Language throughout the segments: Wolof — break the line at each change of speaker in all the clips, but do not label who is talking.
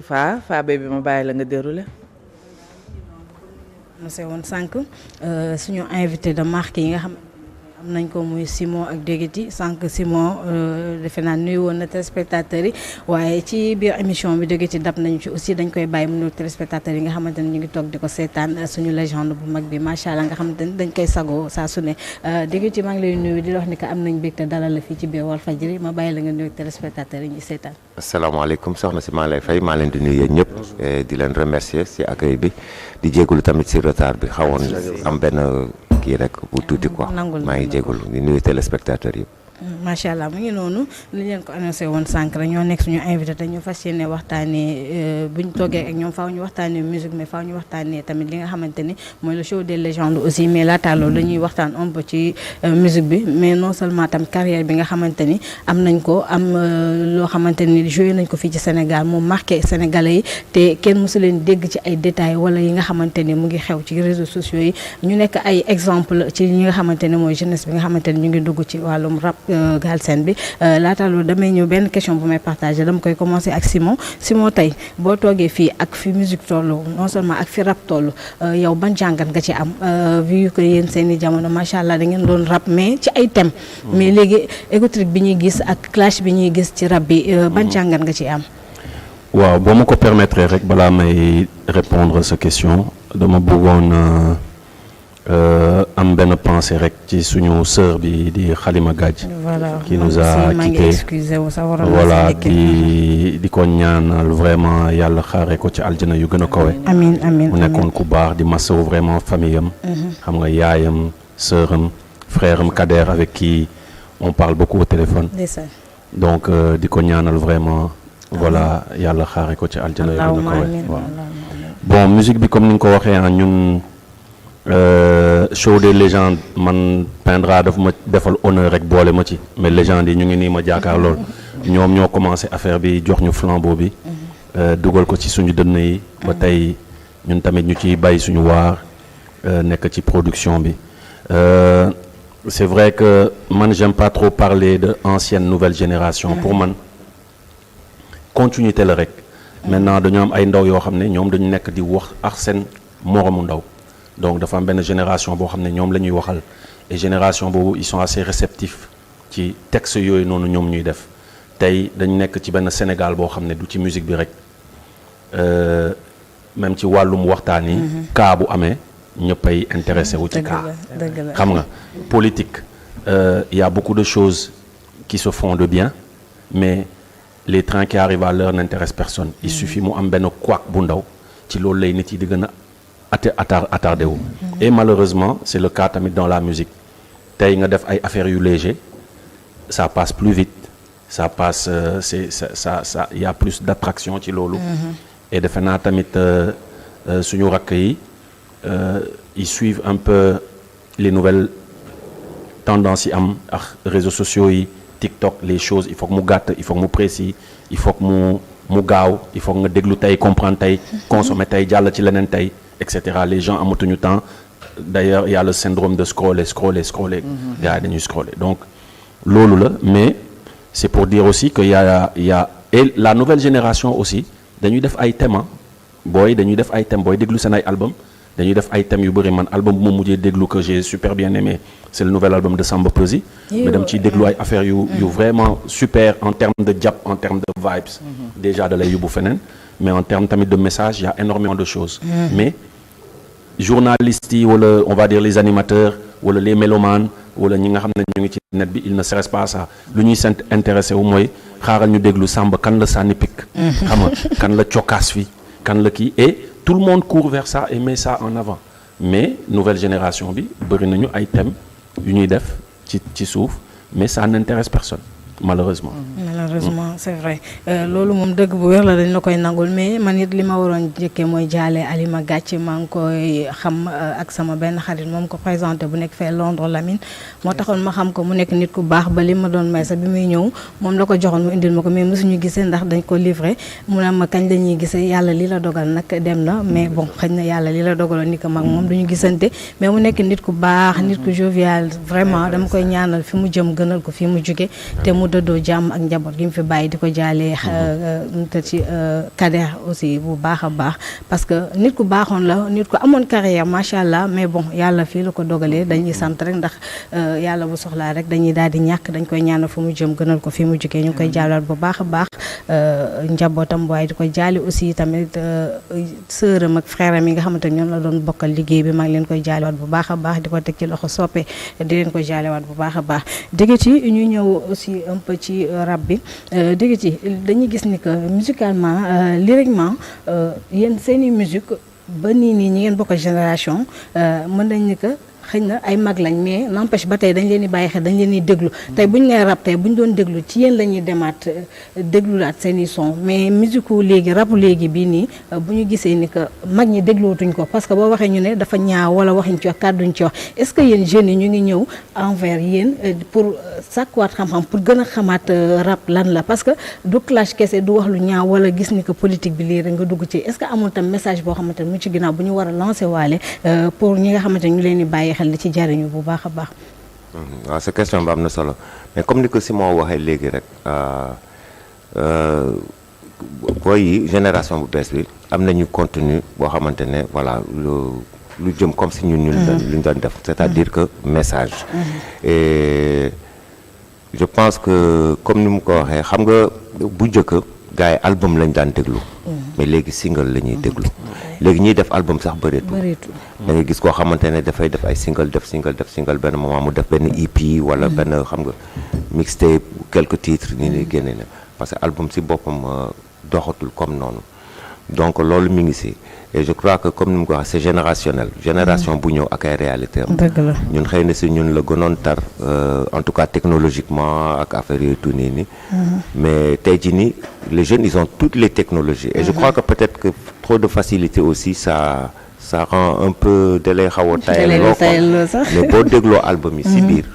Fa Baby ma bàyyi la nga déroulé.
monsieur woon sànq suñu invité de marque yi nga xam am nañ ko muy Simon ak Déguiti sànq Simon defe naa nuyu woon na téléspectateurs yi waaye ci biir émission bi Déguiti dab nañu ci aussi dañ koy bàyyi mu nuyu téléspectateurs yi nga xamante ne ñu ngi toog di ko seetaan suñu légende bu mag bi macha allah nga xamante ne dañ koy sagoo saa su ne Déguiti maa ngi lay nuyu di la wax ni que am nañ mbégte dalal la fii ci biir Walfadjri ma bàyyi la nga nuyu téléspectateurs yi ñuy seetaan.
asalaamaaleykum soxna si maa lay fay maa leen di nuyu yéen ñëpp di leen remercier si accueil bi di jégalu tamit si retard bi xawoon am benn kii rek bu tuuti quoi maa ngi jégalu di nuyu téléspectateurs yi.
macha allah mu ngi noonu li leen ko annoncé woon sànq rek ñoo nekk suñu invité te ñu fas yéene waxtaanee buñ toogee ak ñoom faaw ñu waxtaanee musique mais faaw ñu waxtaanee tamit li nga xamante ni mooy le show des légendes aussi mais laataa loolu dañuy waxtaan un peu ci musique bi mais non seulement tam carrière bi nga xamante ni am nañ ko am loo xamante ni joué nañ ko fii ci Sénégal mu marqué sénégalais yi te kenn mosu leen dégg ci ay détails wala yi nga xamante ni mu ngi xew ci réseaux sociaux yi ñu nekk ay exemple ci ñi nga xamante ni mooy jeunesse bi nga xamante ni ñu ngi dugg ci wàllum rap Galsen bi laata loolu damay ñëw benn question bu may partagé dama koy commencé ak Simon tey boo toogee fii ak fi musique toll non seulement ak fi rap toll yow ban jàngat nga ci am vu que yéen seen i jamono macha allah da ngeen doon rap mais ci ay thèmes. mais léegi égotrique bi ñuy gis ak clash bi ñuy gis ci rap bi ban jàngat nga ci am.
waaw boo ma ko permettre rek balaa may répondre à sa question dama bëggoon am benn pensée rek ci suñu sœur bi di Halima Gadji qui nous a quitté voilà di ko ñaanal vraiment yàlla xaare ko ci aljana yu gën a kawe
amiin amiin
mu nekkoon ku baax di masawu vraiment famille am xam nga yaayam sœuram frère am Kader avec qui on parle beaucoup au téléphone donc di ko ñaanal vraiment voilà yàlla xaare ko ci aljana yu gën a kawe waaw bon musique bi comme ni nga ko waxee ñun show des légendes man Pindra daf ma defal honneur rek boole ma ci mais légendes yi ñu ngi nii ma jaakaar lool ñoom ñoo commencé affaire bi jox ñu flambeau bi dugal ko ci suñu dënn yi ba tey ñun tamit ñu ciy bay suñu waar nekk ci production bi c'est vrai que man j'aime pas trop parler de ancienne nouvelle génération pour man continuité la rek maintenant dañoo am ay ndaw yoo xam ne ñoom dañu nekk di wax ak seen moromu ndaw donc dafa am benn génération boo xam ne ñoom la ñuy waxal et génération boobu ils sont assez réceptifs ci texte yooyu noonu ñoom ñuy def tey dañu nekk ci benn Sénégal boo xam ne du ci musique bi rek même ci wàllum waxtaan yi cas bu amee ñëppay intéressé wu ci cas xam nga politique il y a beaucoup de choses qui se font de bien mais les trains qui arrivent à l'heure n'intéressent personne il suffit mu am benn couac bu ndaw ci loolu lay nit yi di gën a attardé wu et malheureusement c'est le cas tamit dans la musique tey nga def ay affaires yu léger ça passe plus vite ça passe ça il y a plus d'attraction ci loolu et defe naa tamit suñu rakk yi ils suivent un peu les nouvelles tendances yi am ak réseaux sociaux yi TikTok les choses il faut que mu gàtt il faut que mu précis il faut que mu gaaw il faut que nga déglu tey comprendre tey consommer tey jàll ci leneen tey etc. Les gens amatuñu temps d'ailleurs il y a le syndrome de scroller gars yi dañuy scroller donc loolu la mais c'est pour dire aussi que il y a et la nouvelle génération aussi dañuy def ay thèmes dañuy def ay thèmes booy déglu seen ay album dañuy def ay thèmes yu bëri man album bu ma mujjee déglu que j'ai super bien aimé c'est le nouvel album de Samba Peuzzi mais dama ciy déglu ay affaires yu vraiment super en termes de jàpp en termes de vibes déjà da lay yóbbu feneen mais en termes tamit de message il y a énormément de choses mais journalistes yi wala on va dire les animateurs wala les mélomanes wala ñi nga xam ne ñu ngi ci net bi ils ne stressent pas ça lu ñuy intéressé wu mooy xaaral ñu déglu Samba kan la sànni pik xam nga kan la cokkaas fi kan la kii et tout le monde court vers ça et met ça en avant mais nouvelle génération bi bëri nañu ay thèmes yu ñuy def ci suuf mais ça n'intéresse personne malheureusement
c'est vrai loolu moom dëgg bu wér la dañ la koy nangul mais man it li ma waroon jëkkee mooy jaale Halima Gadji maa ngi koy xam ak sama benn xarit moom ko présenté bu nekk fee Londres Lamine moo taxoon ma xam ko mu nekk nit ku baax ba li ma doon may sax bi muy ñëw moom la ko joxoon mu indil ma ko mais mosuñu gisee ndax dañ ko livré mu ne ma kañ la ñuy gisee yàlla li la dogal nag dem na mais bon xëy na yàlla li la dogaloon ni ko mag moom duñu gisante mais mu nekk nit ku baax nit ku jovial vraiment dama koy ñaanal fi mu jëm gënal ko fi mu jóge te mu dëddoo jàmm ak njaboot njaboot gi mu fi bàyyi di ko jaalee te ci Kader aussi bu baax a baax parce que nit ku baaxoon la nit ku amoon carrière macha allah mais bon yàlla fii la ko dogalee dañuy sant rek ndax yàlla bu soxlaa rek dañuy daal di ñàkk dañ koy ñaanal fu mu jëm gënal ko fi mu jógee ñu ngi koy jaalaat bu baax a baax njabootam waaye di ko jaali aussi tamit sœuram ak frère am yi nga xamante ne ñoom la doon bokkal liggéey bi maa ngi leen koy jaalewaat bu baax a baax di ko teg ci loxo soppe di leen ko jaalewaat bu baax a baax dégg ci ñu ñëw aussi un peu ci rap bi dégg ci dañuy gis ni que musicalement lyriquement yéen seeni musique ba nii ñi ngeen bokk génération mën nañ ni que xëy na ay mag lañ mais n'empêche ba tey dañ leen di bàyyi xel dañ leen di déglu tey bu ñu nee rap tey bu ñu doon déglu ci yéen la ñuy demaat déglulaat seen i son mais musique léegi rapu léegi bii nii bu ñu gisee ni que mag ñi déglootuñ ko parce que boo waxee ñu ne dafa ñaaw wala waxuñ ci wax kàdduñ ci wax est-ce que yéen jeunes yi ñu ngi ñëw envers yéen pour sàkkuwaat xam-xam pour gën a xamaat rap lan la parce que du clash kese du wax lu ñaaw wala gis ni que politique bi lii rek nga dugg ci est-ce que amul tam message boo xamante ne mu ci ginnaaw bu ñu war a lancer waale pour ñi nga xamante ne ñu leen di bàyyi xel di ci jariñu bu baax a baax.
waaw sa question bi am na solo mais comme ni ko Simon waxee léegi rek booy yi génération bu bees bi am nañu contenu boo xamante ne voilà lu jëm comme si ñun lu ñu doon def c'est-à-dire que message. Et je pense que comme ni mu ko waxee xam nga bu njëkk gars yi album lañ daan déglu. mais léegi single la ñuy déglu. léegi ñuy def album sax bëreetul. da ngay gis koo xamante ne dafay def ay single def single benn moment mu def benn EP wala benn xam nga mixtape quelques titres ni lay génne na parce que album si boppam doxatul comme noonu donc loolu mi ngi si et je crois que comme ni mu ko waxee c'est générationnel génération bu ñëw ak ay réalité am ñun xëy na si ñun la gënoon tar en tout cas technologiquement ak affaire yooyu tout nii ni mais tey jii nii les jeunes ils ont toutes les technologies et je crois que peut-être que trop de facilité aussi ça rend un peu da lay xaw a tayal loo mais boo dégloo album yi si biir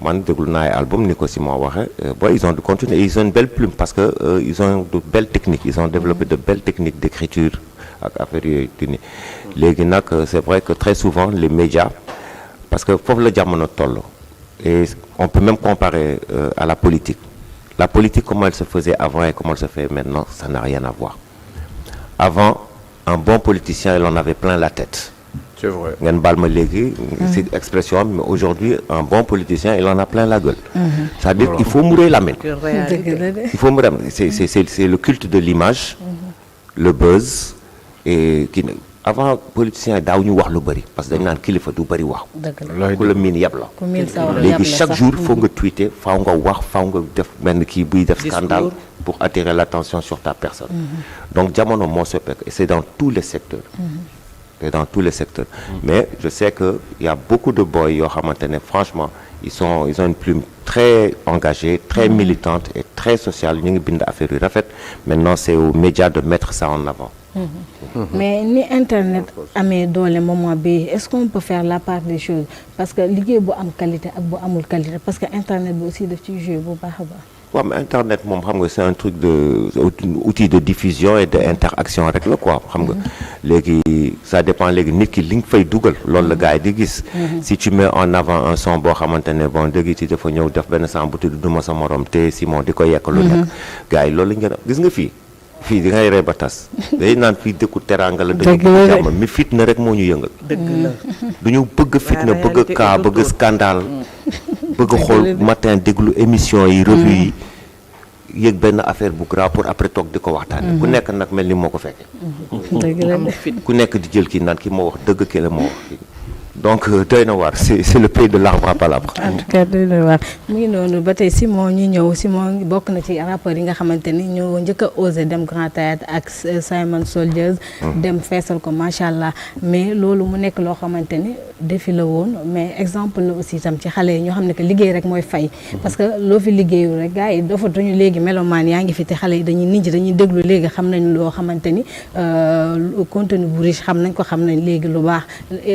man déglu naa ay album ni ko Simon waxee ils ont de contenu et ils ont une belle plume parce que ils ont de belles techniques ils ont développé de belles techniques d'écriture ak affaire yooyu tuni léegi nag c'est vrai que très souvent les médias parce que foofu la jamono toll et on peut même comparer à la politique comment elle se faisait avant et comment elle se fait maintenant ça n'a rien à voir avant un bon politicien il en avait plein la tête.
C'est vrai.
ngeen baal ma léegi c'est expression mais aujourd'hui un bon politicien il en a plein la gueule. C'est-à-dire il faut mourir la main. Il faut mourir c'est le culte de l'image le buzz et avant politicien daaw ñu wax lu bëri parce que dañ naan kilifa du bëri wax. ku la miin yab la. léegi chaque jour faut nga tweeter faaw nga wax faaw nga def benn kii buy def scandale pour attirer l'attention sur ta personne. Donc jamono moo soppeeku et c'est dans tous les secteurs. Et dans tous les secteurs. Mais je sais que il y a beaucoup de boys yoo xamante ne franchement ils ont une plume très engagée très militante et très sociale ñu ngi bind affaire yu rafet maintenant c'est aux médias de mettre ça en avant.
Mais ni internet amee doole moment bi est-ce qu'on peut faire la part des choses parce que liggéey bu am qualité ak bu amul qualité parce que internet bi aussi daf ciy jouer bu baax a baax.
waaw mais internet moom xam nga c'est un truc de outil de diffusion et d'interaction rek la quoi xam nga léegi ça dépend léegi nit ki li nga fay dugal loolu la gars yi di gis si tu mets en avant un son boo xamante ne bon dëgg ci dafa ñëw def benn son bu tudd duma sa morom te Simon di ko yekk lu nekk gars yi loolu la ngeen gis nga fii di ngay rey ba tas day naan fii dëkku teraanga la dëkku jàmm mi fitna rek moo ñu yëngal duñu bëgg fitna bëgg kaa bëgg scandale bëgg xool matin déglu émission yi revue yi yëg benn affaire bu grave pour après toog di ko waxtaane ku nekk nag mel ni moo ko fekke ku nekk di jël kii naan ki moo wax dëgg ki la moo wax donc doy na waar c'est le pays de l'arbre à palabre.
En tout cas doy na waar mu ngi noonu ba tey Simon ñu ñëw Simon bokk na ci rappeurs yi nga xamante ni ñoo njëkk a osé dem Grand Théâtre ak Simon Soldiers dem feesal ko macha allah mais loolu mu nekk loo xamante ni défi la woon mais exemple la aussi itam ci xale yi ñoo xam ne que liggéey rek mooy fay. parce que loo fi liggéeyu rek gars yi dofatuñu léegi melomaan yaa ngi fi te xale yi dañuy nit ñi dañuy déglu léegi xam nañ loo xamante ni contenu bu riche xam nañ ko xam nañ léegi lu baax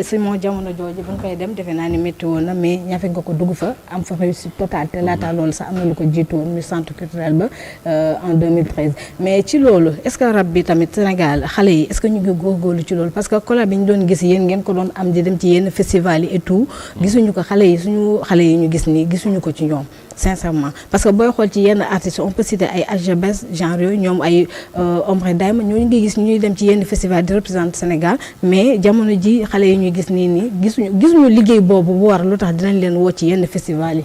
Simon jamono jooju bu ñu koy dem defe naa ni métti woon na mais ñafe nga ko dugg fa am fa réussite totale te laata loolu sax am na lu ko jiitu woon muy centre culturel ba en 2013 mais ci loolu est-ce que rap bi tamit Sénégal xale yi est-ce que ñu ngi góorgóorlu ci loolu parce que collab bi ñu doon gis yéen ngeen ko doon am di dem ci yenn festival yi et tout gisuñu ko xale yi ñu gis nii gisuñu ko ci ñoom sincèrement parce que booy xool ci yenn artistes on peut citer ay Algebes genre yooyu ñoom ay Ombre Diamond ñooñu ngi gis ñuy dem ci yenn festival di représenter Sénégal mais jamono ji xale yi ñuy gis nii gisuñu liggéey boobu bu war lu tax dinañ leen woo ci yenn festival yi.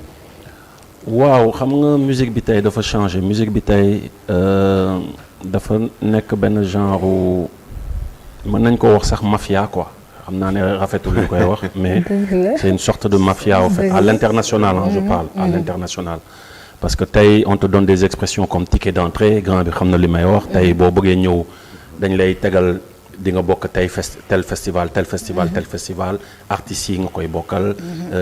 waaw xam nga musique bi tey dafa changé musique bi tey dafa nekk benn genre mën nañ ko wax sax mafia quoi xam naa ne rafetul ñu koy wax mais c'est une sorte de mafia en fait à l'international je parle à l'international parce que tey on te donne des expressions comme ticket d'entrée grand bi xam na li may wax tey boo bëggee ñëw dañ lay tegal di nga bokk tey tel festival artistes yi nga koy bokkal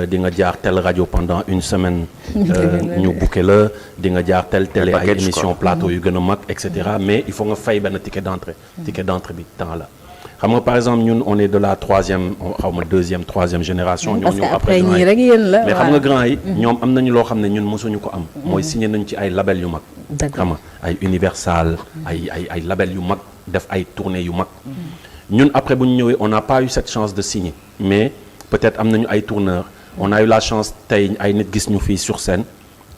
di nga jaar tel rajo pendant une semaine ñu booké la di nga jaar tel télé ay émission plateau yu gën a mag et cetera mais il faut nga fay benn ticket d'entrée bi temps la xam nga par exemple ñun on est de la deuxième troisième génération ñoo ñëw après ñii rek yéen la mais xam nga grand yi ñoom am nañu loo xam ne ñun mosuñu ko am mooy signé nañu ci ay label yu mag xam nga ay Universal ay label yu mag def ay tournées yu mag ñun après bu ñu ñëwee on n'a pas eu cette chance de signer mais peut-être am nañu ay tourneurs on a eu la chance tey ay nit gis ñu fii sur scène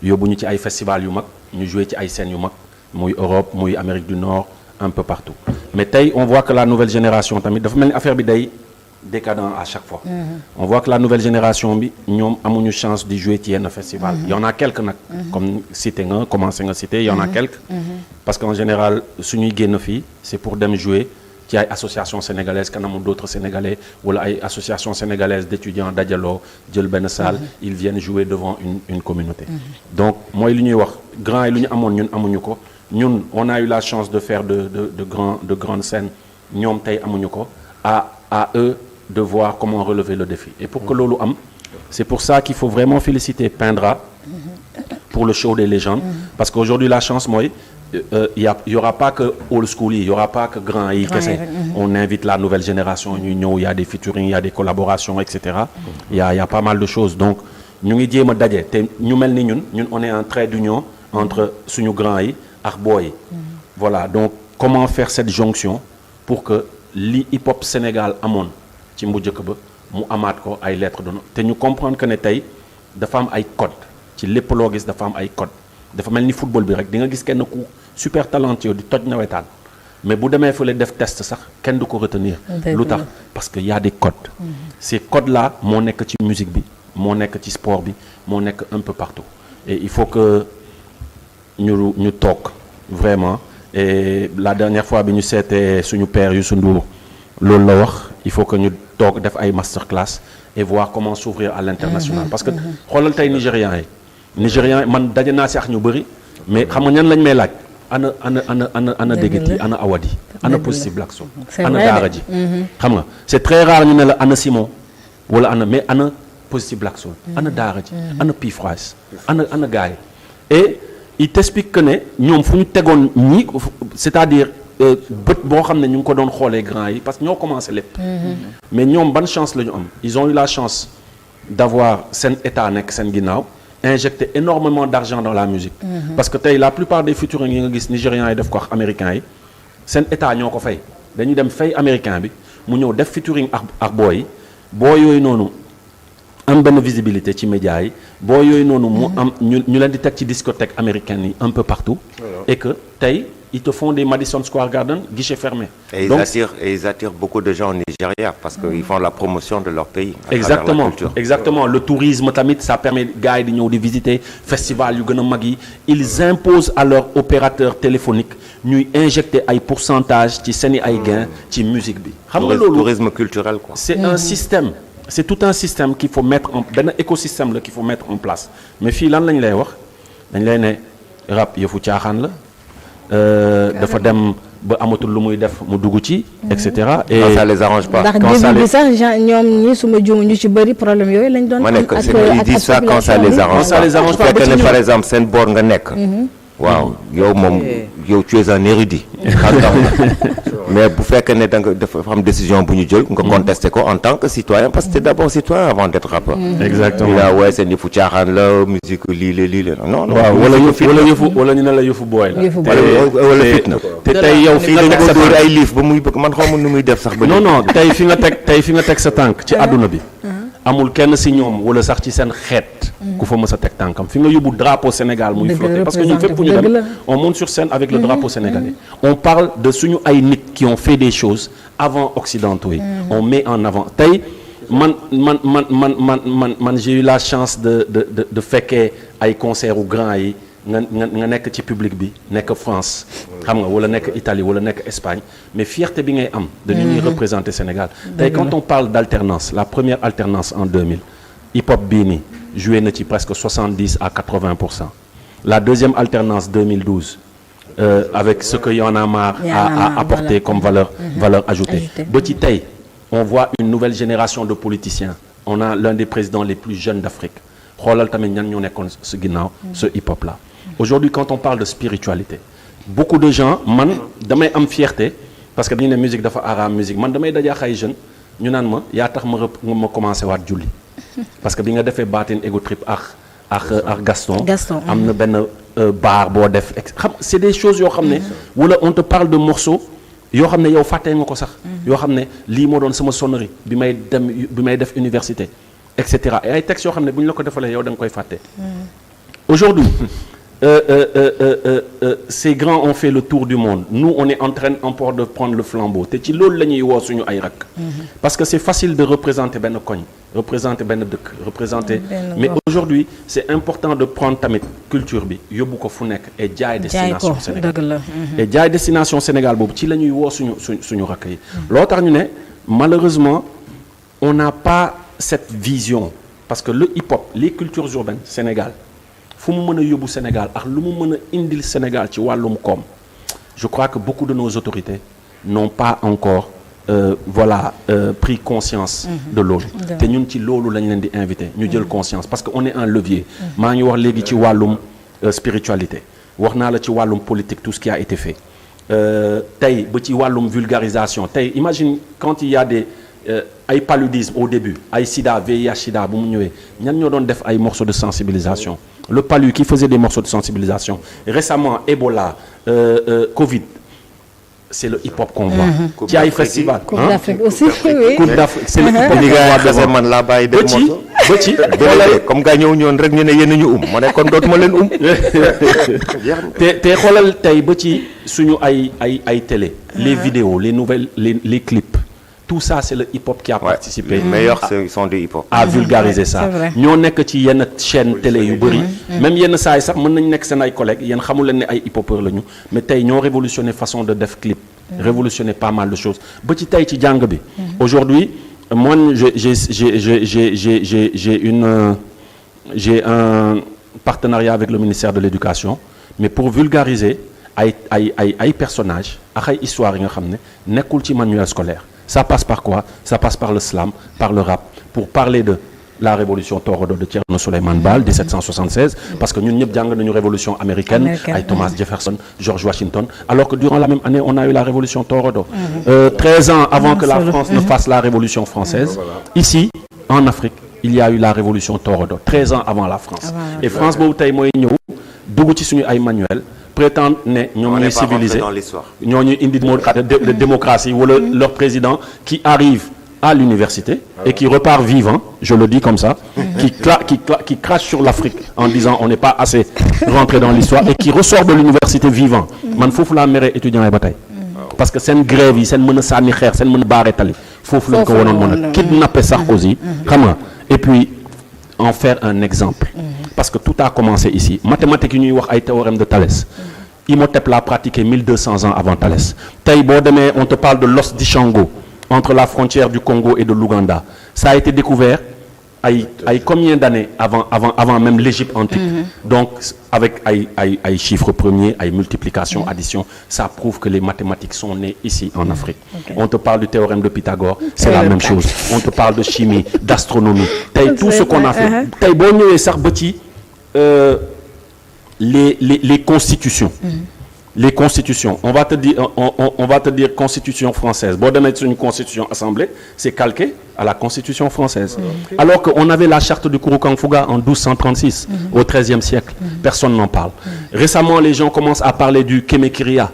yóbbu ñu ci ay festival yu mag ñu jouer ci ay scènes yu mag muy Europe muy Amérique du Nord un peu partout mais tey on voit que la nouvelle génération tamit dafa mel ni affaire bi day décadent à chaque fois on voit que la nouvelle génération bi ñoom amuñu chance di jouer ci yenn festival il y en a quelques nag comme cité nga commencé nga cité il y en a quelques parce qu'en général suñuy génn fii c'est pour dem jouer ci ay association sénégalaise kanamu d'autres sénégalais wala ay association sénégalaise d'étudiants dajaloo jël benn salle ils viennent jouer devant une communauté donc mooy li ñuy wax grand yi lu ñu amoon ñun amuñu ko ñun on a eu la chance de faire de grandes scènes ñoom tey amuñu ko à eux de voir comment relever le défi et pour que loolu am c'est pour ça qu'il faut vraiment féliciter Pindra pour le show des légendes parce qu'aujourd'hui la chance mooy y aura pas que old school yi y aura pas que grand yi kese on invite la nouvelle génération ñuy ñëw y a des featuring y a des collaborations et cetera y a pas mal de choses donc ñu ngi jéem a daje te ñu mel ni ñun on est un trait d'union entre suñu grand yi ak boy yi voilà donc comment faire cette jonction pour que li hip hop Sénégal amoon ci bu njëkk ba mu amaat ko ay lettres de nom te ñu comprendre que ne tey dafa am ay code ci lépp loo gis dafa am ay code dafa mel ni football bi rek di nga gis kenn ku super talentueux di toj nawetaan mais bu demee fële def test sax kenn du ko retenir lu tax parce que y a des codes ces codes là moo nekk ci musique bi moo nekk ci sport bi moo nekk un peu partout et il faut que ñu toog vraiment et la dernière fois bi ñu seetee suñu père Youssou Ndour loolu la wax il faut que ñu toog def ay masterclass et voir comment s'ouvrir à l'international parce que xoolal tey Nigérians yi man daje naa si ak ñu bëri mais xam nga ñan lañ may laaj ana Degeti ana Awadi ana Positive Black Soul ana Daara J xam nga c'est très rare ñu ne la ana Simon wala mais ana Positive Black Soul ana Daara J ana P-Fries ana gars yi et il t'explique que ne ñoom fu ñu tegoon ñii c'est-à-dire bët boo xam ne ñu ngi ko doon xoolee grand yi parce que ñoo commencé lépp mais ñoom ban chance la ñu am ils ont eu la chance d'avoir seen état nekk seen ginnaaw injecter énormément d'argent dans la musique parce que tey la plupart des featuring yi nga gis nigérians yi def ko ak américains yi seen état ñoo ko fay dañuy dem fay américain bi mu ñëw def featuring ak booy yooyu noonu am benn visibilité ci médias yi booy yooyu noonu mu am ñu leen di teg ci discothèque américaine yi un peu partout et que tey ils te font des Madison Square Garden guichet fermé.
Et ils attirent beaucoup de gens au Nigeria parce qu'ils font la promotion de leur pays.
Exactement, exactement. Le tourisme tamit, ça permet gars yi di ñëw di visiter festival yu gën a mag yi. Ils imposent à leur opérateur téléphonique ñuy injecter ay pourcentage ci seeni ay gains ci musique bi.
Xam nga loolu tourisme culturel quoi.
C'est un système. C'est tout un système qu'il faut mettre en benn écosystème la qu'il faut mettre en place mais fii lan lañ lay wax dañ lay ne rap yëfu caaxaan la. dafa dem ba amatul lu muy def mu dugg ci et cetera et
quand ça les arrange pas
ndax début bi sax ñoom ñi suma juum ñu ci bëri problème yooyu lañ doon am ak
ils disent ça quand ça les arrange pas fekk ne par exemple seen boor nga nekk waaw yow moom yow tu es un érudit mais bu fekkee ne da nga dafa am décision bu ñu jël nga contester ko en tant que citoyen parce que c'est d'abord citoyen avant d'être rappeur
exactement
là ouais seen yëfu caaxaan la musique lii la non
waaw wala ñu ne la yëfu booy la
wala fitna
te tey yow
fii dañ ko dóor ay liif ba muy bëgg man xaw ma nu muy def sax ba
non tey fi nga teg sa tànk ci àdduna bi amul kenn si ñoom wala sax ci seen xeet ku fa mës a teg tànkam fi nga yóbbu drapeau Sénégal muy flotter parce que ñun fépp fu ñu dem on monte sur scène avec le drapeau sénégalais on parle de suñu ay nit qui ont fait des choses avant occidentaux yi on met en avant tey man j'ai eu la chance de fekkee ay concert u grand yi nga nekk ci public bi nekk France xam nga wala nekk Italie wala nekk Espagne mais fierté bi ngay am de ñuy représenter Sénégal tey quand on parle d'alternance la première alternance en 2000 hip-hop bii nii joué na ci presque 70 à 80%. La deuxième alternance 2012 avec ce que Y'en a marre a apporté comme valeur ajoutée ba ci tey on voit une nouvelle génération de politiciens on a l'un des présidents les plus jeunes d'Afrique xoolal tamit ñan ñoo nekkoon ce ginnaaw ce hip-hop là aujourd'hui quand on parle de spiritualité beaucoup de gens man damay am fierté parce que dañu ne musique dafa araam musique man damay dajaax ay jeunes ñu naan ma yaa tax ma commencé waat julli parce que bi nga defee baatin ego trip ak Gaston am na benn baar boo def xam c'est des choses yoo xam ne wala on te parle de morceaux yoo xam ne yow fàttee nga ko sax yoo xam ne lii moo doon sama sonnerie bi may def université et cetera et ay textes yoo xam ne bu ñu la ko defalee yow da nga koy fàtte aujourd'hui ces grands ont fait le tour du monde nous on est en train encore de prendre le flambeau te ci loolu la ñuy woo suñu ay rak parce que c'est facile de représenter benn koñ représenter benn dëkk représenter mais aujourd'hui c'est important de prendre tamit culture bi yóbbu ko fu nekk et jaay destination Sénégal et jaay destination Sénégal boobu ci la ñuy woo suñu rak yi loo tax ñu ne malheureusement on n'a pas cette vision parce que le hip-hop les cultures urbaines Sénégal fu mu mën a yóbbu Sénégal ak lu mu mën a indil Sénégal ci wàllum koom je crois que beaucoup de nos autorités n'ont pas encore pris conscience de loolu te ñun ci loolu lañ leen di invité ñu jël conscience parce que on est un levier maa ngi wax léegi ci wàllum spiritualité wax naa la ci wàllum politique tout ce qui a été fait tey ba ci wàllum vulgarisation tey imagine quand il y a des ay paludisme au début ay sida VIH sida bu mu ñëwee ñan ñoo doon def ay morceaux de sensibilisation le palu qui faisait des morceaux de sensibilisation récemment Ebola Covid c'est le hip-hop qu'on voit ci ay festival
Coupe d'Afrique aussi oui
Coupe d'Afrique c'est le hip-hop
li nga man laa bàyyi def morceau
ba ci
comme nga ñëwoon rek ñu ne yéen ñu ma ne kon dootuma leen
te xoolal tey ba ci suñu ay télé les vidéos les nouvelles les clips tout ça c'est le hip-hop qui a participé.
Les meilleurs sont du hip-hop.
à vulgariser ça ñoo nekk ci yenn chaîne télé yu bëri même yenn saa yi sax mën nañ nekk seen ay collègues yéen xamul leen ne ay hip-hopeurs lañu mais tey ñoo révolutionné façon de def clip révolutionné pas mal de choses ba ci tey ci jàng bi aujourd'hui moi j'ai un partenariat avec le ministère de l'éducation mais pour vulgariser ay personnages ak ay histoires yi nga xam ne nekkul ci manuel scolaire ça passe par quoi? Ça passe par le slam, par le rap, pour parler de la révolution Torodo de Thierno Souleymane Baal 1776 parce que ñun ñëpp jàng nañu révolution américaine ay Thomas Jefferson, George Washington alors que durant la même année on a eu la révolution Torodo 13 ans avant que la France ne fasse la révolution française ici en Afrique il y a eu la révolution Torodo 13 ans avant la France et France boobu tey mooy ñëw dugg ci suñu ay manuel prétendent ne ñoom ñuy civilisé ñoo ñuy indi de démocratie wala leur président qui arrive à l'université et qui repart vivant, je le dis comme ça, qui crache sur l'Afrique en disant on n'est pas assez rentré dans l'histoire et qui ressort de l'université vivant. Man foofu laa mere étudiants yi ba tey parce que seen grève yi seen mën a sànni xeer seen mën a baare tali foofu lañ ko wanoon mën a kidnapper Sarkozy xam nga et puis en faire un exemple parce que tout a commencé ici mathématiques yi ñuy wax ay théorème de Thalès Imhotep l'a pratiqué 1200 ans avant Thalès tey boo demee on te parle de l'os d'Ishango entre la frontière du Congo et de l'Ouganda ça a été découvert ay combien d'années avant même l'Égypte antique donc avec ay chiffres premiers ay multiplication addition ça prouve que les mathématiques sont nées ici en Afrique on te parle du théorème de Pythagore c'est la même chose on te parle de chimie d'astronomie tey tout ce qu'on a fait tey boo ñëwee sax ba ci les constitutions les constitutions on va te dire constitution française boo demee sur une constitution assemblée c'est calqué à la constitution française alors qu'on avait la charte du Kouroukan-Fouga en 1236 au XIIIe siècle personne n'en parle récemment les gens commencent à parler du Kémékiria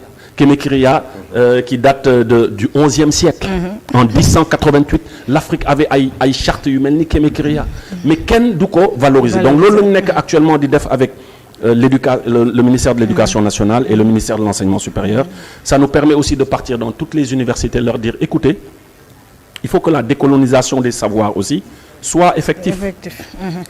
qui date du 11e siècle. En 1188 l'Afrique avait ay charte yu mel ni Kémékria mais kenn du ko valoriser donc loolu la ñu nekk actuellement di def avec le ministère de l'Éducation nationale et le ministère de l'Enseignement supérieur. Ça nous permet aussi de partir dans toutes les universités, leur dire écoutez, il faut que la décolonisation des savoirs aussi soit effective.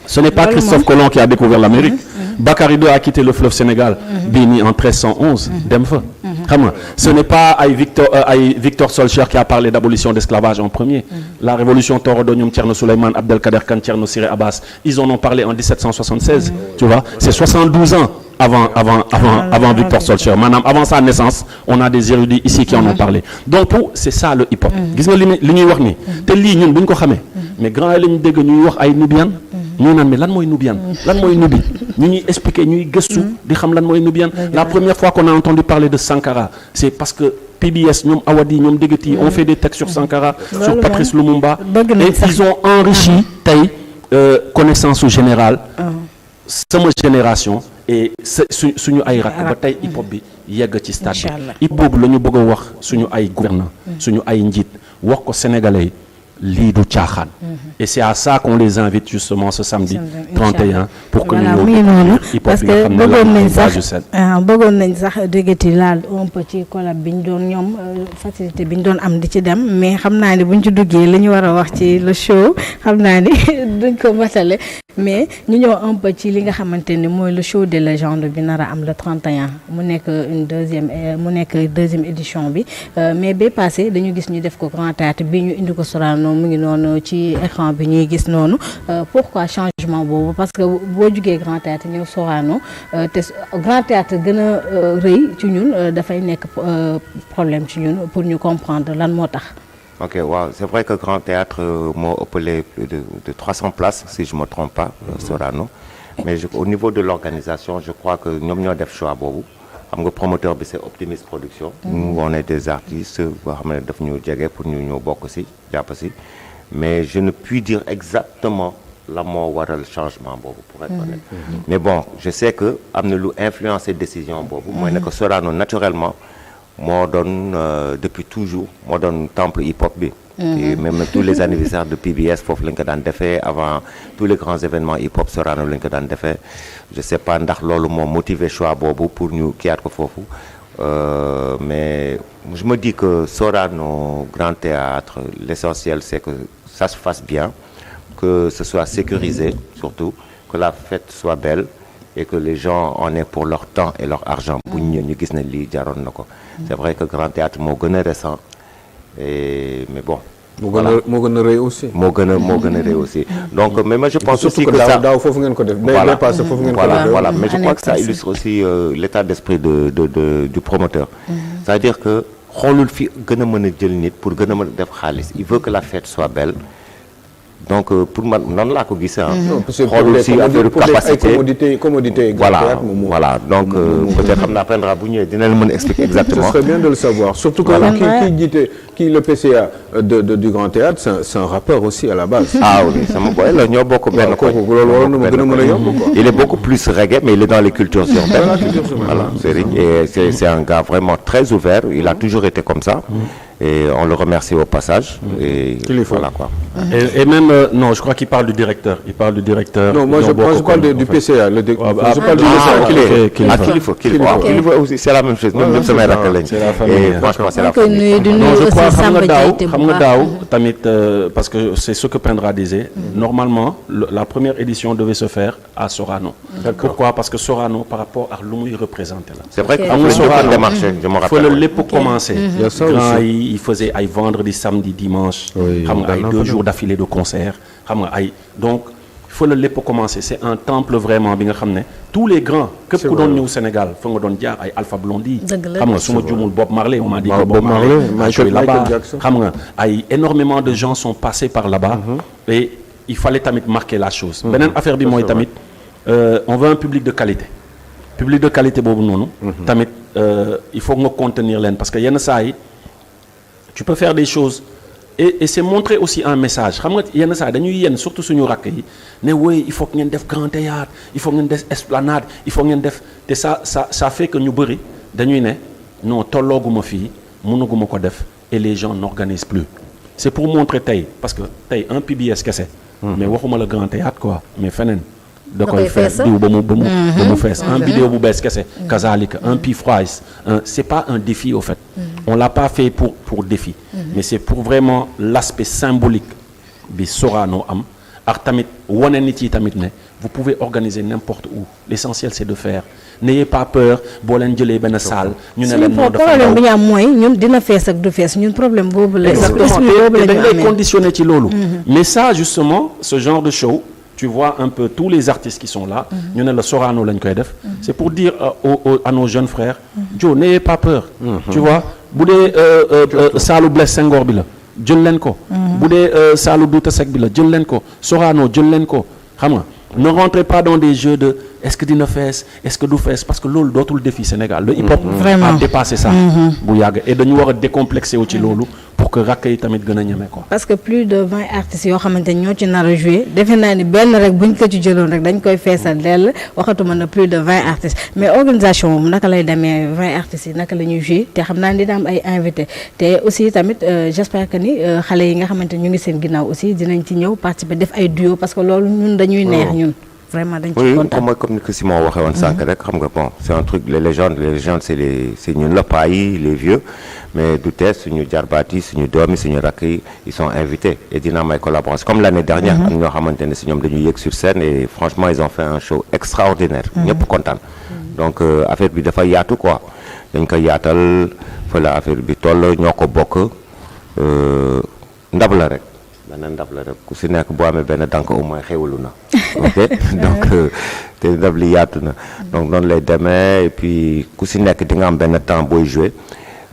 Ce n'est pas Christophe Colomb qui a découvert l'Amérique. Bakary II a quitté le fleuve Sénégal béni en 1311 dem fa xam nga ce n'est pas Victor Solcher qui a parlé d'abolition d'esclavage en premier. La révolution Torodo ñoom Thierno Souleymane Abdelkader Kane Thierno Siré Abbas ils en ont parlé en 1776 tu vois c'est 72 ans avant Victor Solcher maanaam avant sa naissance on a des érudits ici qui en ont parlé donc c'est ça le hip-hop gis nga li ñuy wax ni te lii ñun bu ñu ko xamee mais grand yi la ñu dégg ñuy wax ay nubian ñuy naan mais lan mooy nubian lan mooy nubi ñu ñuy expliquer ñuy gëstu di xam lan mooy nubian la première fois qu'on a entendu parler de Sankara c'est parce que PBS ñoom Awadi ñoom Degeti ont fait des textes sur Sankara sur Patrice Lumumba et ils ont enrichi tey connaissance générale sama génération et suñu ay rakk ba tey hip hop bi yegg ci stade bi hip hop la ñu bëgg a wax suñu ay gouvernants suñu ay njiit wax ko sénégalais yi lii du caaxaan et c'est à ça qu'on les invite justement ce samedi 31 pour que ñu ñëw hip hop bi nga xam ne
bëggoon nañ sax déggati laal un peu ci collab bi ñu doon ñoom facilité bi ñu doon am di ci dem mais xam naa ni buñ ci duggee li ñu war a wax ci le show xam naa ni duñ ko matale mais ñu ñëw un peu ci li nga xamante ni mooy le show des légendes bi nar a am le 31 mu nekk deuxième édition bi mais ba passé dañu gis ñu def ko Grand Théâtre bi ñu indi ko Sorano mu ngi noonu ci écran bi ñuy gis noonu pourquoi changement boobu parce que boo jugee Grand Théâtre ñëw Sorano te Grand Théâtre gën a rëy ci ñun dafay nekk problème ci ñun pour ñu comprendre lan moo tax.
Ok, wow. C'est vrai que Grand Théâtre m'a appelé plus de 300 places, si je ne me trompe pas, Sorano. Mais au niveau de l'organisation, je crois que nous avons fait choix. Le promoteur, c'est Optimist Production. Nous, on est des artistes, pour nous aussi. Mais je ne puis dire exactement la mort ou le changement, pour être honnête. Mais bon, je sais que nous influencé la décision. Moi, que Sorano, naturellement, moo doon depuis toujours moo doon temple hip-hop bi et même tous les anniversaires de PBS foofu lañ ko daan defee avant tous les grands événements hip-hop Sorano lañ ko daan defee je sais pas ndax loolu moo motivé choix boobu pour ñu kiyaat ko foofu mais je me dis que Sorano Grand Théâtre l'essentiel c'est que ça se fasse bien que ce soit sécurisé surtout que la fête soit belle et que les gens en aient pour leur temps et leur argent bu ñu gis ne lii jaroon na ko c'est vrai que Grand Théâtre moo gën a récent et mais bon
moo gën a rëy aussi
moo gën a rëy aussi donc mais moi je pense aussi que
ça daaw foofu ngeen ko def day passé foofu ngeen ko def
voilà mais je crois que ça illustre aussi l'état d'esprit du promoteur c'est-à-dire que xoolul fi gën a mën a jël nit pour gën a mën a def xaalis il veut que la fête soit belle donc pour man noonu laa ko gisee xool aussi affaire capacité
commodité
voilà donc peut-être xam naa prendra bu ñëwee dina la mën a expliquer exactement.
Ce serait bien de le savoir surtout que kii le PCA du Grand Théâtre c'est un rappeur aussi à la base.
Ah oui sama boy la ñoo bokk benn koñ.
loolu waroon na ma gën a mën a yomb quoi.
Il est beaucoup plus reggae mais il est dans les cultures urbaines. Voilà c'est un gars vraiment très ouvert il a toujours été comme ça. Et on le remercie au passage. Et voilà quoi.
Et même non, je crois qu'il parle du directeur. Il parle du directeur.
Non, moi je parle du PCA. Je parle du PCA.
Kilifeu aussi, c'est la même chose. Même sama rakk lañ. Et franchement, c'est la famille.
Non, je crois xam nga daaw tamit parce que c'est ce que Pendra disait. Normalement, la première édition devait se faire à Sorano. Pourquoi? Parce que Sorano par rapport à lu muy représenté là.
C'est vrai que Sorano démarché, je me rappelle.
Faut le lépp commencer. Il faisait ay vendredi samedi dimanche xam nga ay 2 jours d'affilée de concert xam nga ay donc il faut le lépp commencer c'est un temple vraiment bi nga xam ne tous les grands képp ku doon ñëw Sénégal fa nga doon jaar ay Alpha Blondy xam nga su ma juumul Bob Marley on m'a dit que Bob Marley là-bas xam nga ay énormément de gens sont passés par là-bas et il fallait tamit marquer la chose beneen affaire bi mooy tamit on veut un public de qualité boobu noonu tamit il faut nga contenir leen parce que yenn saa yi tu peux faire des choses et c'est montrer aussi un message xam nga yenn saa dañuy yenn surtout suñu rakk yi ne woy il faut que ngeen def Grand Théâtre il faut ngeen def Esplanade il faut ngeen def te ça fait que ñu bëri dañuy ne non tollooguma fii mënaguma ko def et les gens n'organisent plus c'est pour montrer tey parce que tey un PBS kese mais waxuma le grand théâtre quoi mais feneen da koy fees diw ba mu fees un vidéo bu bees kese kazalika un P-Fries c'est pas un défi au fait on l'a pas fait pour défi mais c'est pour vraiment l'aspect symbolique bi Sorano am ak tamit wane nit yi tamit ne vous pouvez organiser n'importe où l'essentiel c'est de faire n'ayez pas peur boo leen jëlee benn salle ñu ne leen non dafa
problème bi ñu am mooy ñun dina fees ak du fees ñun problème boobu la
exactement te dañ lay conditionné ci loolu mais ça justement ce genre de show tu vois un peu tous les artistes qui sont là ñu ne la Sorano lañ koy def c'est pour dire à nos jeunes frères Joe n'ayez pas peur tu vois bu dee saalu Blaise Senghor bi la jël leen ko bu dee saalu Douta Seck bi la jël leen ko Sorano jël leen ko xam nga ne rentrez pas dans des jeux de est-ce que dina fees est-ce que du fees parce que loolu dootul défi Sénégal le hip-hop a dépassé ça bu yàgg et dañu war a décomplexé wu ci loolu pour que rakk yi tamit gën a ñeme ko
parce que plus de 20 artistes yoo xamante ni ñoo ci nar a joué defe naa ni benn rek buñ ko ci jëloon rek dañ koy feesal dell waxatuma na plus de 20 artistes mais organisation moom naka lay demee 20 artistes yi naka la ñuy joué te xam naa ni dina am ay invité te aussi tamit j'espère que ni xale yi nga xamante ni ñu ngi seen ginnaaw aussi dinañ ci ñëw participer def ay duo parce que loolu ñun dañuy neex ñun vraiment dañ ci kontaan
oui comme ni ko Simon waxee woon sànq rek xam nga bon c'est un truc les légendes c'est ñun la paa yi les vieux mais du tee suñu jarbaat yi suñu doom yi suñu rakk yi ils sont invités et dina am ay collaboration comme l'année dernière am ñoo xamante ne si ñoom dañuy yéeg sur scène et franchement ils ont fait un show extraordinaire ñëpp kontaan donc affaire bi dafa yaatu quoi dañ ko yaatal fa la affaire bi toll ñoo ko bokk ndab la rek benn ndab la rek ku si nekk boo amee benn dank au moins xéwalu na ok donc te ndab li yaatu na donc noonu lay demee et puis ku si nekk di nga am benn temps booy jouer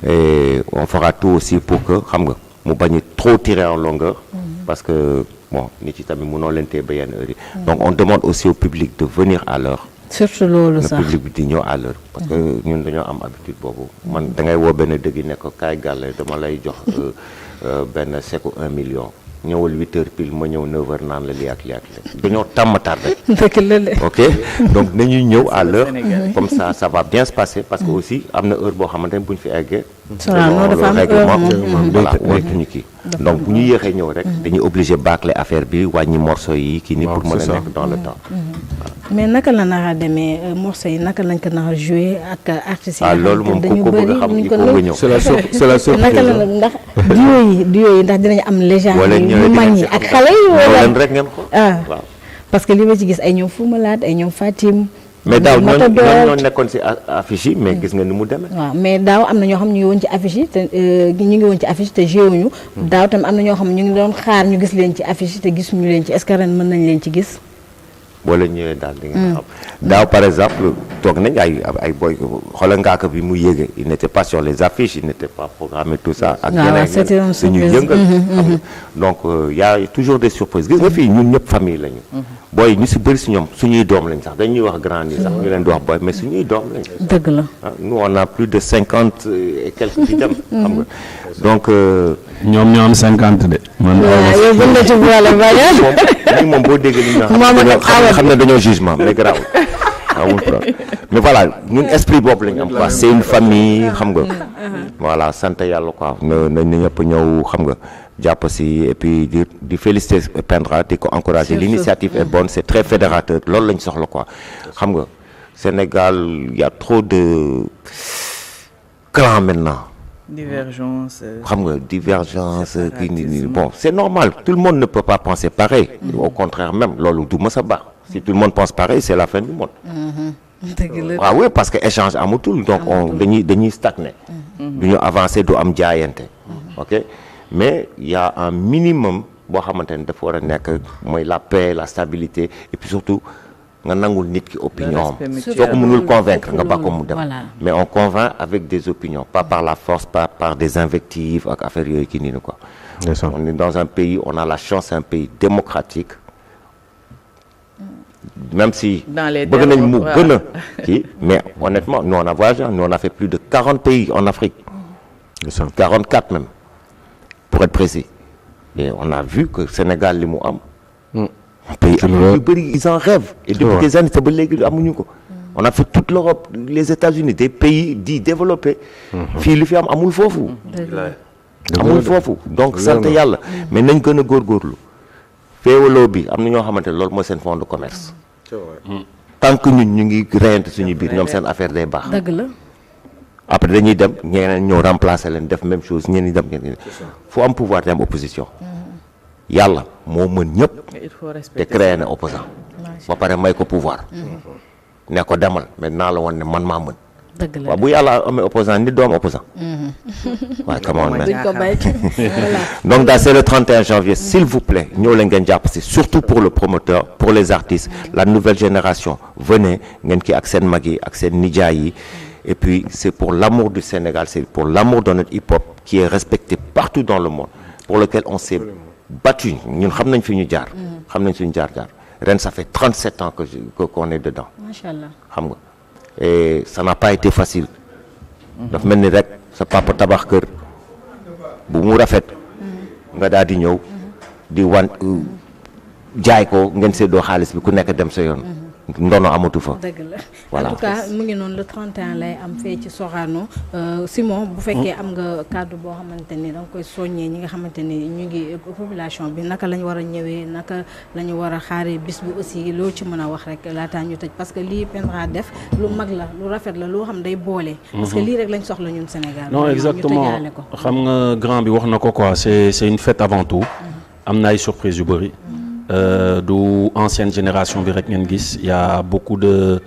et on fera tout aussi pour que xam nga mu bañ a trop tirer en longueur parce que bon nit yi tamit mënoo leen tee ba yenn heure yi donc on demande aussi au public de venir à l'heure
surtout loolu sax
le public bi di ñëw à l'heure parce que ñun dañoo am habitude boobu man da ngay woo benn dëgg ne ko kaay gàlle dama lay jox benn seku 1 million ñëwal 8 heures pile ma ñëw 9 heures naan la lii ak dañoo tàmm tardé ok donc nañuy ñëw à l'heure comme ça va bien se passer parce que aussi am na heure boo xamante ne bu ñu fi eggee voilà waratuñu kii donc bu ñu yéexee ñëw rek dañuy obligé bâcler affaire bi wàññi morceau yi kii ni pour mën a nekk dans le temps
mais naka la nar a demee morceau yi naka lañ ko nar a joué ak artistes yi
loolu moom ku ko bëgg a xam il faut nga ñëw
c'est la surprise
naka la ndax duo yi ndax dinañu am légende yi ñu mag ñi ak xale yi
leen rek ngeen ko waaw
parce que li ma ci gis ay ñoom Fou Malade ay ñoom Fatim
mais daaw ñoo nekkoon ci affiche yi mais gis nga ni mu demee
waaw mais daaw am na ñoo xam ñu ngi woon ci affiche yi te ñu ngi woon ci affiche te géewuñu daaw tam am na ñoo xam ñu ngi doon xaar ñu gis leen ci affiche te gisuñu leen ci est-ce que ren mën nañ leen ci gis
boo leen ñëwee daal di nga xam daaw par exemple toog nañ ay boy xoolal ngaaka bi mu yéege il n'était pas sur les affiches il n'était pas programmé tout ça ak yeneen dañuy yëngal donc y a toujours des surprises gis nga fii ñun ñëpp famille lañu booy ñu si bëri si ñoom suñuy doom lañ sax dañuy wax grand yi sax ñu leen di wax booy mais suñuy doom lañ
dëgg la
nous on a plus de 50 et quelques di dem xam nga donc
ñoom ñoo am 50 de man
yow buñ la ci boole
moom boo déggee li ñu xam ne dañoo jugement mais grave amul problème mais voilà ñun esprit boobu la ñu am quoi c'est une famille xam nga voilà sant yàlla quoi na ñëpp ñëw xam nga jàpp si et puis di féliciter Pendra di ko encourager l'initiative est bonne c'est très fédérateur loolu lañ soxla quoi xam nga Sénégal y a trop de clans maintenant
divergence
xam nga divergence kii nii bon c'est normal tout le monde ne peut pas penser pareil au contraire même loolu du mës a baax si tout le monde pense pareil c'est la fin du monde waaw oui parce que échange amatul donc dañuy stagner du ñu avancer du am jaayante ok mais il y a un minimum boo xamante ne dafa war a nekk mooy la paix la stabilité et puis surtout nga nangul nit ki opinion am soo ko mënul convaincre nga ba ko mu dem mais on convainc avec des opinions pas par la force pas par des invectives ak affaire yooyu kii nii ni quoi on est dans un pays on a la chance c'est un pays démocratique même si bëgg nañ mu gën a kii mais honnêtement nous on a voyagé nous on a fait plus de 40 pays en Afrique 44 même pour être précis et on a vu que Sénégal li mu am pays am yu bëri ils en rêvent et depuis des années te ba léegi amuñu ko on a fait toute l'Europe les États-Unis des pays dits développés. fii li fi am amul foofu. amul foofu donc sant yàlla. mais nañ gën a góorgóorlu. féewaloo bi am na ñoo xamante ne loolu mooy seen fond de commerce. tant que ñun ñu ngi reyante suñu biir ñoom seen affaire day baax.
dëgg la.
après dañuy dem ñeneen ñëw remplacer leen def même chose ñeneen ñi dem ñeneen fu am pouvoir te am opposition. yàlla moo mën ñëpp.
il faut
te
respecter
créer na opposant ba pare may ko pouvoir. ne ko demal mais naa la woon ne man maa mën.
dëgg la
waaw bu yàlla amee opposant nit doom opposant. waaye come on man.
duñ ko bay voilà.
donc daal c'est le 31 janvier s'il vous plaît ñëw leen ngeen jàpp si surtout pour le promoteur pour les artistes la nouvelle génération venez ngeen kii ak seen mag yi ak seen nijaay yi et puis c'est pour l'amour du Sénégal c'est pour l'amour de notre hip-hop qui est respecté partout dans le monde pour lequel on s'est battu ñun xam nañ fi ñu jaar. xam nañ suñu jaar-jaar ren ça fait 37 ans qu'on est dedans.
macha allah
xam nga et ça n'a pas été facile. dafa mel ni rek sa papa tabax kër bu mu rafet. nga daal di ñëw di wan jaay ko ngeen séddoo xaalis bi ku nekk dem sa yoon. ndono amatu fa.
dëgg la
voilà
en tout cas mu ngi noonu le 31 lay am fee ci Sorano Simon bu fekkee am nga kàddu boo xamante ni da nga koy soññee ñi nga xamante ni ñu ngi population bi naka la ñu war a ñëwee naka la ñu war a xaaree bis bi aussi loo ci mën a wax rek laataa ñu tëj parce que lii Pendra def lu mag la lu rafet la loo xam day boole. parce que lii rek lañ soxla ñun Sénégal.
non exactement xam nga grand bi wax na ko quoi c'est une fête avant tout. am na ay surprise yu bëri. du ancienne génération bi rek ngeen gis y a beaucoup de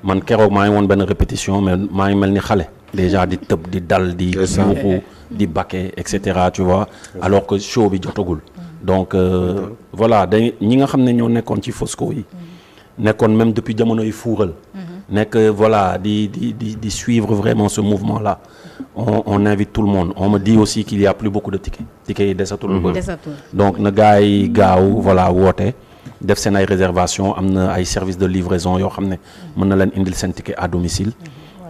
man keroog maa ngi woon benn répétition mais maa ngi mel ni xale déjà di tëb di dal di yuuxu di bakke et cetera tu vois alors que show bi jotagul donc voilà dañ ñi nga xam ne ñoo nekkoon ci Fosco yi nekkoon même depuis jamono yi fuural nekk voilà di suivre vraiment ce mouvement là on invite tout le monde on me dit aussi qu'il y a plus beaucoup de tickets yi desatul lu bëri donc na gars yi gaaw voilà woote def seen ay réservation am na ay services de livraison yoo xam ne mën na leen indil seen ticket à domicile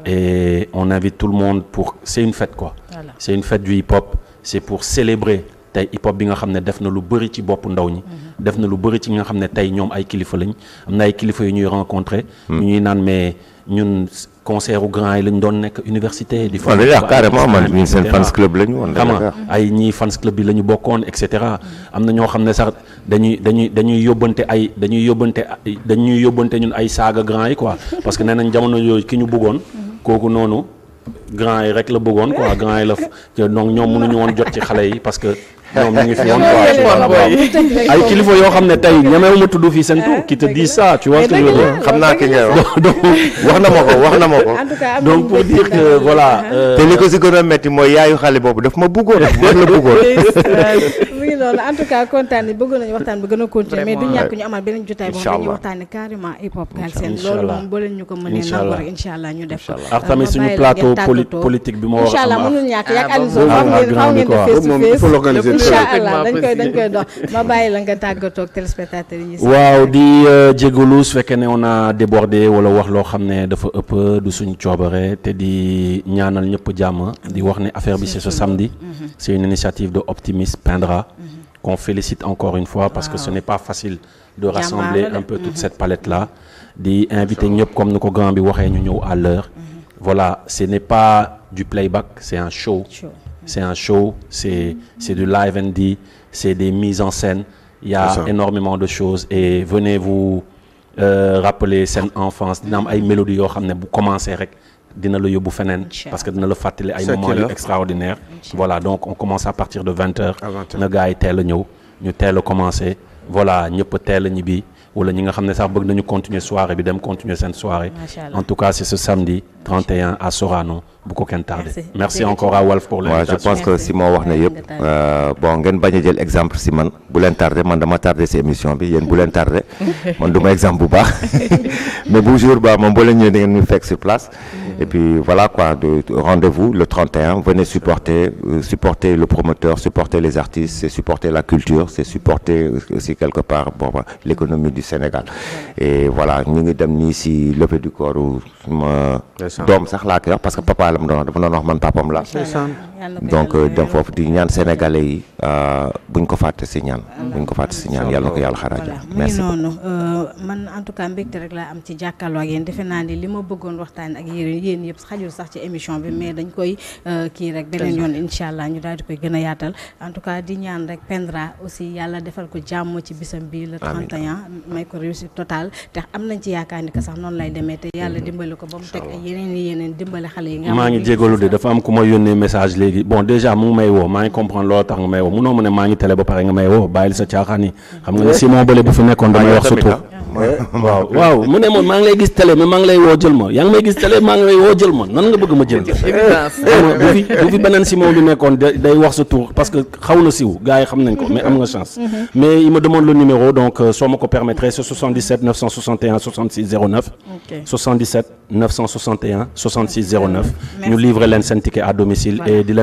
et on invite tout le monde pour c'est une fête quoi c'est une fête du hip-hop c'est pour célébrer tey hip-hop bi nga xam ne def na lu bëri ci bopp ndaw ñi def na lu bëri ci nga xam ne tey ñoom ay kilifa lañ am na ay kilifa yu ñuy rencontrer ñuy naan mais ñun concert u grand yi lañ doon nekk université di fa
carrément man ñun seen fans club lañu woon
xam nga ay ñii fans club bi la ñu bokkoon et cetera am na ñoo xam ne sax dañuy yóbbante ñun ay saaga grand yi quoi parce que nee nañ jamono yooyu ki ñu bëggoon kooku noonu grand yi rek la bëggoon quoi grand yi la donc ñoom mënuñu woon jot ci xale yi parce que ñoom ñu ngi fi woon quoi ay kilifa yoo xam ne tey ñemewuma tudd fii seen tur qui te dit ça tu vois ce que je veux dire
xam naa ki ngay wax donc wax na ma ko
donc pour dire que voilà
te li ko si gën a métti mooy yaayu xale boobu daf ma bëggoon man la bëggoon
mu ngi noonu en tout cas kontaan ni bëggoon nañu waxtaan bi gën a continuer mais du ñàkk ñu amal beneen jotaay boo xam ne dañuy waxtaane carrément hip hop Galsen loolu moom boo leen ñu ko mënee nangu rek incha allah ñu def ko
ak tamit suñu plateau politique bi moo war
incha allah mënul ñàkk yàgg Aliou faaw ngeen def face to face incha allah dañ koy dox ma bàyyi la nga tàggatoo ak téléspectateurs yi.
waaw di jégalu su fekkee ne on a débordé wala wax loo xam ne dafa ëpp du suñu coobare te di ñaanal ñëpp jàmm di wax ne affaire bi c'est ce samedi. c'est une initiative de Optimis Pendra. qu'on félicite encore une fois parce que ce n'est pas facile de rassembler un peu toute cette palette là. di inviter ñëpp comme ni ko grand bi waxee ñu ñëw à l'heure. voilà ce n'est pas du playback c'est un show. C'est un show, c'est du live and c'est des mises en scène. Il y a énormément de choses et venez vous rappeler seen enfance dina am ay mélodies yoo xam ne bu commencé rek dina la yóbbu feneen parce que dina la fàttali ay moments yu extraordinaires. Voilà donc on commence à partir de 20h. na gars yi teel a ñëw ñu teel a commencé voilà ñëpp teel a ñibbi wala ñi nga xam ne sax bëgg nañu continuer soirée bi dem continuer seen soirée. En tout cas c'est ce samedi 31 à Sorano. bu ko kenn tardé merci encore à Walf pour l'invitation.
je pense que Simon wax na yëpp bon ngeen bañ a jël exemple si man bu leen tardé man dama tardé si émission bi yéen bu leen tardé man du ma exemple bu baax mais bu jour ba moom boo leen ñëwee da ngeen ñu fekk sur place et puis voilà quoi rendez-vous le 31 venez supporter le promoteur supporter les artistes c'est supporter la culture c'est supporter aussi quelque part bon l'économie du Sénégal et voilà ñu ngi dem nii si levée du corps ma doom sax laa koy wax parce que papa dafa doon wax man papam la donc dem foofu di ñaan sénégalais yi buñ ko fàtte si ñaan yàlla na ko yàlla xaraaja merci
noonu man en tout cas mbégte rek laa am ci jàkkaarloo ak yéen defe naa ni li ma bëggoon waxtaan ak yéen yëpp xajul sax ci émission bi mais dañ koy kii rek beneen yoon incha allah ñu daal di koy gën a yaatal en tout cas di ñaan rek Pendra aussi yàlla defal ko jàmm ci bisam bi le 31 may ko réussite totale te am nañ ci yaakaar ni que sax noonu lay demee te yàlla dimbali ko ba mu teg ay yeneen dimbali xale yi nga
maa ngi jégalu de dafa am ku ma yónnee message léegi bon déjà mu ngi may woo maa ngi comprendre loolu tax nga may woo munoo ma ne maa ngi télé ba pare nga may woo bàyyil sa caaxaan yi xam nga ne Simon bële bu fi nekkoon damay wax sa tur waaw mu ne ma maa ngi lay gis télé mais maa ngi lay woo jël ma yaa ngi may gis télé maa ngi lay woo jël ma nan nga bëgg ma jël bu fi beneen Simon bi nekkoon day wax sa tur parce que xaw na siw gars yi xam nañ ko mais am nga chance mais il me demande le numéro donc soo ma ko permettre c'est 77 961 66 09 77 961 66 09 ñu livrer leen seen ticket à domicile et di leen